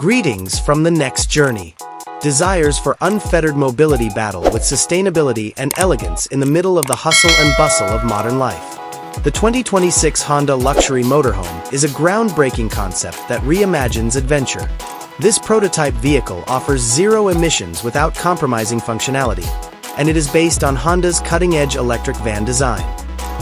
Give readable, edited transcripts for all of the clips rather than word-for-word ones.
Greetings from the next journey. Desires for unfettered mobility battle with sustainability and elegance in the middle of the hustle and bustle of modern life. The 2026 Honda Luxury Motorhome is a groundbreaking concept that reimagines adventure. This prototype vehicle offers zero emissions without compromising functionality, and it is based on Honda's cutting-edge electric van design.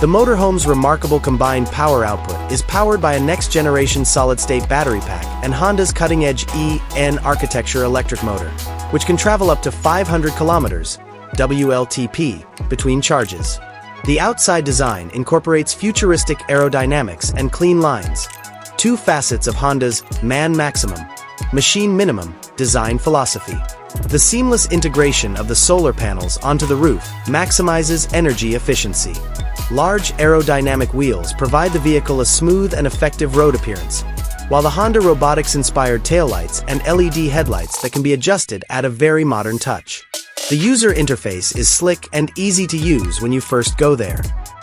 The motorhome's remarkable combined power output is powered by a next-generation solid-state battery pack and Honda's cutting-edge EN architecture electric motor, which can travel up to 500 kilometers (WLTP) between charges. The outside design incorporates futuristic aerodynamics and clean lines, two facets of Honda's man maximum, machine minimum design philosophy. The seamless integration of the solar panels onto the roof maximizes energy efficiency. Large aerodynamic wheels provide the vehicle a smooth and effective road appearance, while the Honda robotics-inspired taillights and LED headlights that can be adjusted add a very modern touch. The user interface is slick and easy to use when you first go there.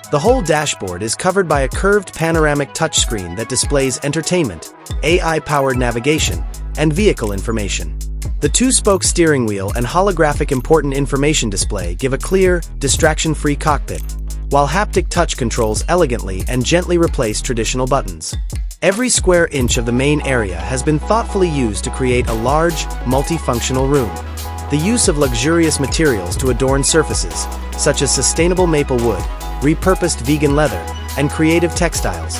The whole dashboard is covered by a curved panoramic touchscreen that displays entertainment, AI-powered navigation, and vehicle information. The two-spoke steering wheel and holographic important information display give a clear, distraction-free cockpit, while haptic touch controls elegantly and gently replace traditional buttons. Every square inch of the main area has been thoughtfully used to create a large, multifunctional room. The use of luxurious materials to adorn surfaces, such as sustainable maple wood, repurposed vegan leather, and creative textiles,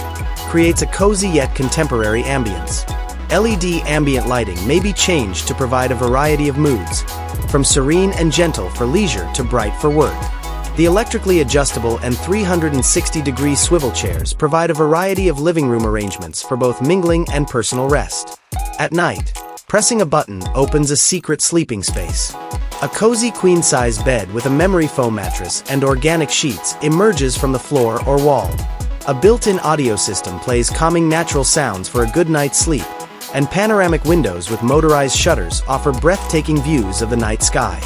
creates a cozy yet contemporary ambience. LED ambient lighting may be changed to provide a variety of moods, from serene and gentle for leisure to bright for work. The electrically adjustable and 360-degree swivel chairs provide a variety of living room arrangements for both mingling and personal rest. At night, pressing a button opens a secret sleeping space. A cozy queen-size bed with a memory foam mattress and organic sheets emerges from the floor or wall. A built-in audio system plays calming natural sounds for a good night's sleep, and panoramic windows with motorized shutters offer breathtaking views of the night sky.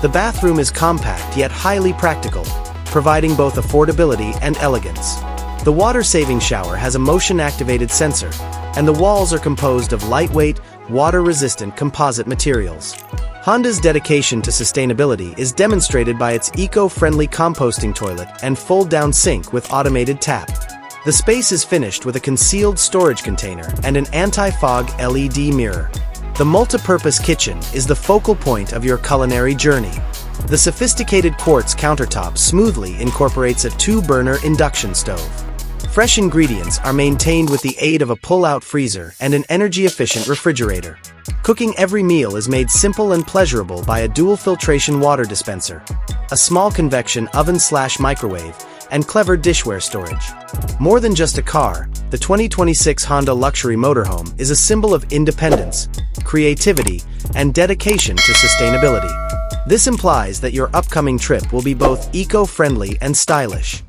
The bathroom is compact yet highly practical, providing both affordability and elegance. The water-saving shower has a motion-activated sensor, and the walls are composed of lightweight, water-resistant composite materials. Honda's dedication to sustainability is demonstrated by its eco-friendly composting toilet and fold-down sink with automated tap. The space is finished with a concealed storage container and an anti-fog LED mirror. The multi-purpose kitchen is the focal point of your culinary journey. The sophisticated quartz countertop smoothly incorporates a two-burner induction stove. Fresh ingredients are maintained with the aid of a pull-out freezer and an energy-efficient refrigerator. Cooking every meal is made simple and pleasurable by a dual-filtration water dispenser, a small convection oven/microwave, and clever dishware storage. More than just a car, the 2026 Honda Luxury Motorhome is a symbol of independence, creativity, and dedication to sustainability. This implies that your upcoming trip will be both eco-friendly and stylish.